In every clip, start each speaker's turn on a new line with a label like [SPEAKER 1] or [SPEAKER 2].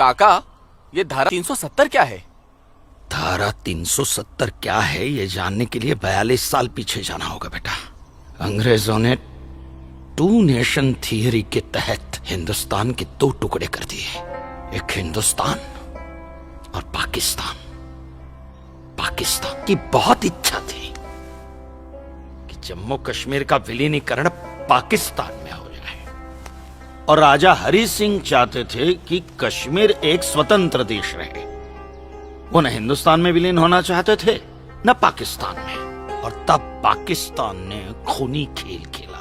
[SPEAKER 1] काका, ये धारा 370 क्या है?
[SPEAKER 2] धारा 370 क्या है ये जानने के लिए 42 साल पीछे जाना होगा बेटा। अंग्रेजों ने टू नेशन थियरी के तहत हिंदुस्तान के दो टुकड़े कर दिए, एक हिंदुस्तान और पाकिस्तान। पाकिस्तान की बहुत इच्छा थी कि जम्मू कश्मीर का विलीनीकरण पाकिस्तान में हो जाए, और राजा हरि सिंह चाहते थे कि कश्मीर एक स्वतंत्र देश रहे। वो न हिंदुस्तान में विलीन होना चाहते थे न पाकिस्तान में, और तब पाकिस्तान ने खूनी खेल खेला।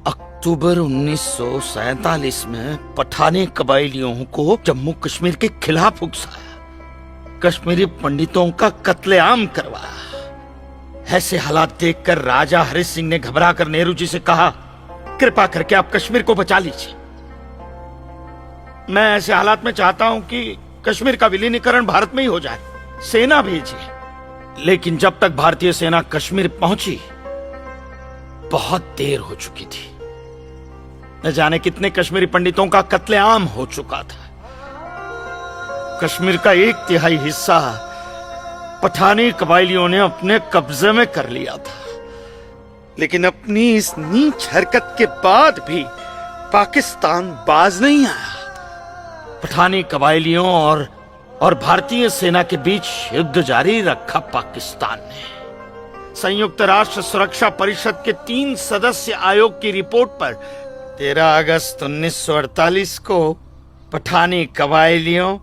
[SPEAKER 2] अक्टूबर 1947 में पठानी कबायलियों को जम्मू कश्मीर के खिलाफ उकसाया, कश्मीरी पंडितों का कत्लेआम करवाया। ऐसे हालात देखकर राजा हरि सिंह ने घबराकर नेहरू जी से कहा, कृपा करके आप कश्मीर को बचा लीजिए। मैं ऐसे हालात में चाहता हूं कि कश्मीर का विलीनीकरण भारत में ही हो जाए, सेना भेजिए। लेकिन जब तक भारतीय सेना कश्मीर पहुंची बहुत देर हो चुकी थी। न जाने कितने कश्मीरी पंडितों का कत्लेआम हो चुका था। कश्मीर का 1/3 हिस्सा पठानी कबायलियों ने अपने कब्जे में कर लिया था। लेकिन अपनी इस नीच हरकत के बाद भी पाकिस्तान बाज नहीं आया। पठानी कबायलियों और भारतीय सेना के बीच युद्ध जारी रखा पाकिस्तान ने। संयुक्त राष्ट्र सुरक्षा परिषद के 3 सदस्य आयोग की रिपोर्ट पर 13 अगस्त 1948 को पठानी कबायलियों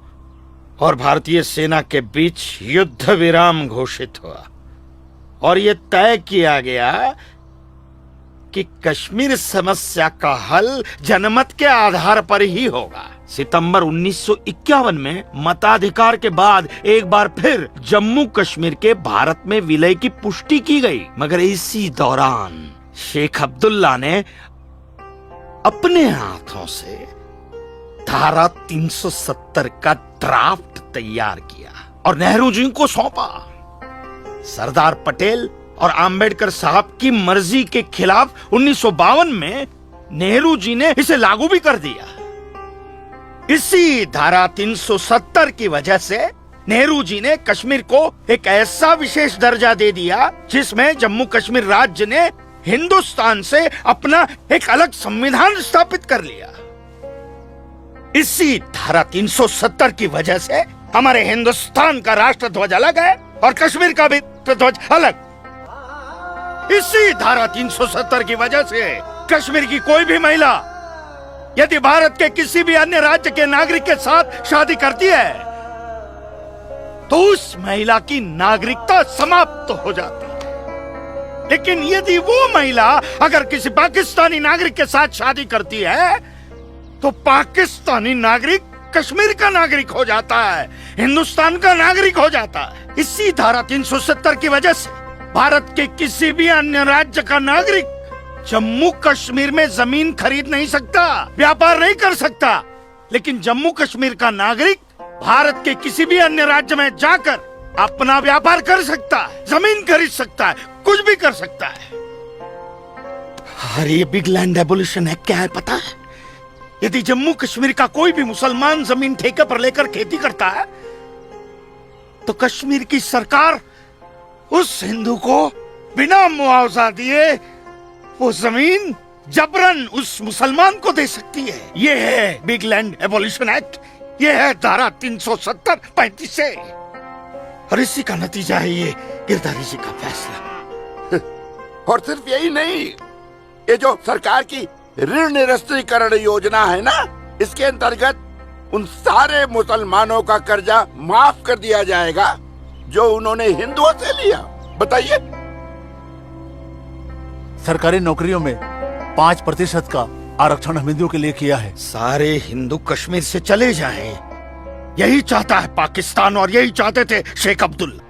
[SPEAKER 2] और भारतीय सेना के बीच युद्ध विराम घोषित हुआ, और यह तय किया गया कि कश्मीर समस्या का हल जनमत के आधार पर ही होगा। सितंबर 1951 में मताधिकार के बाद एक बार फिर जम्मू कश्मीर के भारत में विलय की पुष्टि की गई, मगर इसी दौरान शेख अब्दुल्ला ने अपने हाथों से धारा 370 का ड्राफ्ट तैयार किया और नेहरू जी को सौंपा। सरदार पटेल और अंबेडकर साहब की मर्जी के खिलाफ 1952 में नेहरू जी ने इसे लागू भी कर दिया। इसी धारा 370 की वजह से नेहरू जी ने कश्मीर को एक ऐसा विशेष दर्जा दे दिया जिसमें जम्मू कश्मीर राज्य ने हिंदुस्तान से अपना एक अलग संविधान स्थापित कर लिया। इसी धारा 370 की वजह से हमारे हिंदुस्तान का राष्ट्र ध्वज अलग है और कश्मीर का भी ध्वज अलग। इसी धारा 370 की वजह से कश्मीर की कोई भी महिला यदि भारत के किसी भी अन्य राज्य के नागरिक के साथ शादी करती है तो उस महिला की नागरिकता समाप्त हो जाती है। लेकिन यदि वो महिला अगर किसी पाकिस्तानी नागरिक के साथ शादी करती है तो पाकिस्तानी नागरिक कश्मीर का नागरिक हो जाता है, हिंदुस्तान का नागरिक हो जाता है। इसी धारा 370 की वजह से भारत के किसी भी अन्य राज्य का नागरिक जम्मू कश्मीर में जमीन खरीद नहीं सकता, व्यापार नहीं कर सकता। लेकिन जम्मू कश्मीर का नागरिक भारत के किसी भी अन्य राज्य में जाकर अपना व्यापार कर सकता है, जमीन खरीद सकता है, कुछ भी कर सकता है। अरे ये बिग लैंड एबोल्यूशन है, क्या है पता है? यदि जम्मू कश्मीर का कोई भी मुसलमान जमीन ठेके पर लेकर खेती करता है तो कश्मीर की सरकार उस हिंदू को बिना मुआवजा दिए वो जमीन जबरन उस मुसलमान को दे सकती है। ये है बिग लैंड एबोल्यूशन एक्ट, ये है धारा 370-35 से, और इसी का नतीजा है ये गिरधारी जी का फैसला।
[SPEAKER 3] और सिर्फ यही नहीं, ये जो सरकार की ऋण निरस्तीकरण योजना है ना, इसके अंतर्गत उन सारे मुसलमानों का कर्जा माफ कर दिया जाएगा जो उन्होंने हिंदुओं से लिया। बताइए।
[SPEAKER 4] सरकारी नौकरियों में 5% का आरक्षण हम हिंदुओं के लिए किया है।
[SPEAKER 2] सारे हिंदू कश्मीर से चले जाएं, यही चाहता है पाकिस्तान और यही चाहते थे शेख अब्दुल्ला।